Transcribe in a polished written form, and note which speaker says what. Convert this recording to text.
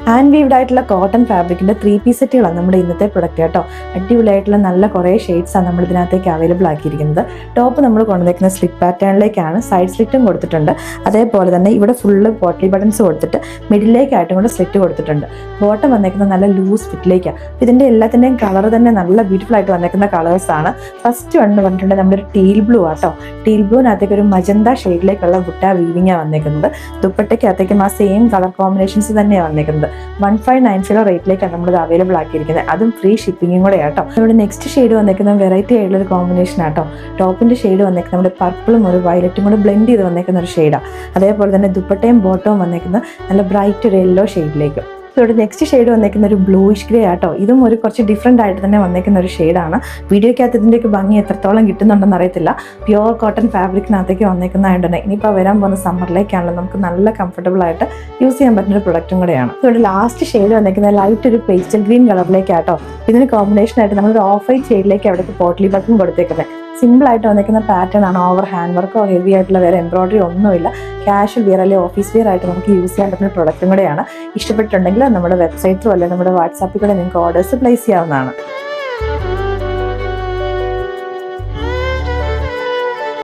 Speaker 1: Hand weaved ആയിട്ടുള്ള cotton ഫാബ്രിക്കിന്റെ 3-piece സെറ്റുകളാണ് നമ്മുടെ ഇന്നത്തെ പ്രൊഡക്റ്റ് കേട്ടോ. അടിപൊളിയായിട്ടുള്ള നല്ല കുറേ ഷെയ്ഡ്സാണ് നമ്മൾ ഇതിനകത്തേക്ക് അവൈലബിൾ ആക്കിയിരിക്കുന്നത്. ടോപ്പ് നമ്മൾ കൊണ്ടുവന്നിരിക്കുന്ന സ്ലിപ്പ് പാറ്റേണിലേക്കാണ്, സൈഡ് സ്ലിറ്റും കൊടുത്തിട്ടുണ്ട്. അതേപോലെ തന്നെ ഇവിടെ ഫുള്ള് പോട്ട്ലി ബട്ടൺസ് കൊടുത്തിട്ട് മിഡിലേക്കായിട്ടും കൂടെ സ്ലിറ്റ് കൊടുത്തിട്ടുണ്ട്. ബോട്ടം വന്നേക്കുന്നത് നല്ല ലൂസ് ഫിറ്റിലേക്കാണ്. ഇതിന്റെ എല്ലാത്തിൻ്റെയും കളർ തന്നെ നല്ല ബ്യൂട്ടിഫുൾ ആയിട്ട് വന്നേക്കുന്ന കളേഴ്സാണ്. ഫസ്റ്റ് വൺ പറഞ്ഞിട്ടുണ്ട് നമ്മുടെ ഒരു ടീൽ ബ്ലൂ ആട്ടോ. ടീൽ ബ്ലൂവിനകത്തേക്ക് ഒരു മജന്ത ഷെയ്ഡിലേക്കുള്ള ബുട്ട വീവിങ്ങാണ് വന്നേക്കുന്നത്. ദുപ്പട്ടയ്ക്കകത്തേക്കും ആ സെയിം കളർ കോമ്പിനേഷൻസ് തന്നെയാണ് വന്നേക്കുന്നത്. 1590 റേറ്റിലേക്കാണ് നമ്മളിത് അവൈലബിൾ ആക്കിയിരിക്കുന്നത്. അതും ഫ്രീ ഷിപ്പിങ്ങും കൂടെ ആട്ടോ. നമ്മുടെ നെക്സ്റ്റ് ഷെയ്ഡ് വന്നേക്കുന്നത് വെറൈറ്റി ആയിട്ടുള്ള ഒരു കോമ്പിനേഷൻ ആട്ടോ. ടോപ്പിന്റെ ഷെയ്ഡ് വന്നേക്കുന്നത് നമ്മുടെ പർപ്പിളും ഒരു വയലറ്റും കൂടെ ബ്ലെൻഡ് ചെയ്ത് വന്നേക്കുന്ന ഒരു ഷെയ്ഡാണ്. അതേപോലെ തന്നെ ദുപ്പട്ടയും ബോട്ടവും വന്നേക്കുന്നത് നല്ല ബ്രൈറ്റ് ഒരു യെല്ലോ ഷെയ്ഡിലേക്ക്. ഇവിടെ നെക്സ്റ്റ് ഷെയ്ഡ് വന്നേക്കുന്ന ഒരു ബ്ലൂയിഷ് ഗ്രേ ആട്ടോ. ഇതും ഒരു കുറച്ച് ഡിഫറെൻ്റ് ആയിട്ട് തന്നെ വന്നേക്കുന്ന ഒരു ഷെയ്ഡാണ്. വീഡിയോക്കകത്ത് ഇതിൻ്റെയൊക്കെ ഭംഗി എത്രത്തോളം കിട്ടുന്നുണ്ടെന്ന് അറിയത്തില്ല. പ്യുവർ കോട്ടൺ ഫാബ്രിക്കിനകത്തേക്ക് വന്നേക്കുന്നതായത് തന്നെ ഇനിയിപ്പോൾ വരാൻ പോകുന്ന സമ്മറിലേക്കാണല്ലോ നമുക്ക് നല്ല കംഫർട്ടബിൾ ആയിട്ട് യൂസ് ചെയ്യാൻ പറ്റുന്ന ഒരു പ്രൊഡക്റ്റും കൂടെയാണ്. ഇവിടെ ലാസ്റ്റ് ഷെയ്ഡ് വന്നേക്കുന്ന ലൈറ്റ് ഒരു പേസ്റ്റൽ ഗ്രീൻ കളറിലേക്കാട്ടോ. ഇതിന് കോമ്പിനേഷൻ ആയിട്ട് നമ്മളൊരു ഓഫ് വൈറ്റ് ഷെയ്ഡിലേക്ക് അവിടേക്ക് പോട്ട്ലി ബട്ടൺ കൊടുത്തേക്കുന്നത്. സിമ്പിൾ ആയിട്ട് വന്നിരിക്കുന്ന പാറ്റേൺ ആണ്. ഓവർ ഹാൻഡ് വർക്കോ ഹെവി ആയിട്ടുള്ള വേറെ എംബ്രോയിഡറി ഒന്നുമില്ല. ക്യാഷ്വൽ വിയർ അല്ലെങ്കിൽ ഓഫീസ് വിയർ ആയിട്ട് നമുക്ക് യൂസ് ചെയ്യാൻ പറ്റുന്ന പ്രൊഡക്റ്റും കൂടെയാണ്. ഇഷ്ടപ്പെട്ടിട്ടുണ്ടെങ്കിൽ നമ്മുടെ വെബ്സൈറ്റ് ത്രൂ അല്ലെങ്കിൽ നമ്മുടെ വാട്സാപ്പിൽ കൂടെ നിങ്ങൾക്ക് ഓർഡേഴ്സ് പ്ലേസ് ചെയ്യാവുന്നതാണ്.